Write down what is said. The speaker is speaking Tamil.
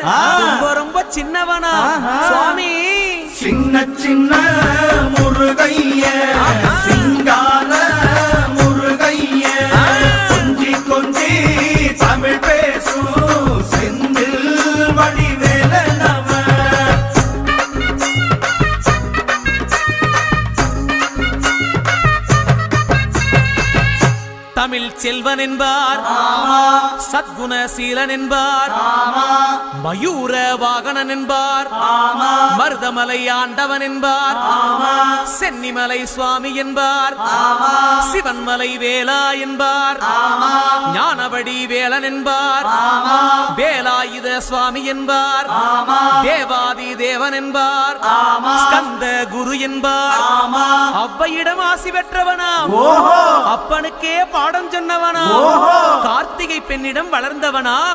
ரொம்ப ரொம்ப சின்னவனா சுவாமி சின்ன சின்ன முருகைய சிங்கார முருகைய கொஞ்சி கொஞ்சி தமிழ் பேசும் செந்தில் வடிவேலனவ தமிழ் செல்வன் என்பார் சத்குணசீலன் என்பார் மயூர வாகனன் என்பார் மருதமலை ஆண்டவன் என்பார் சென்னிமலை சுவாமி என்பார் சிவன்மலை வேலா என்பார் ஞானபடி வேலன் என்பார் வேலாயுத சுவாமி என்பார் தேவாதி தேவன் என்பார் ஸ்கந்த குரு என்பார் அவ்வையிடம் ஆசி பெற்றவனாம் அப்பனுக்கே பாடம் சொன்னவனா கார்த்திகை பெண்ணிடம் வளர்ந்தவனா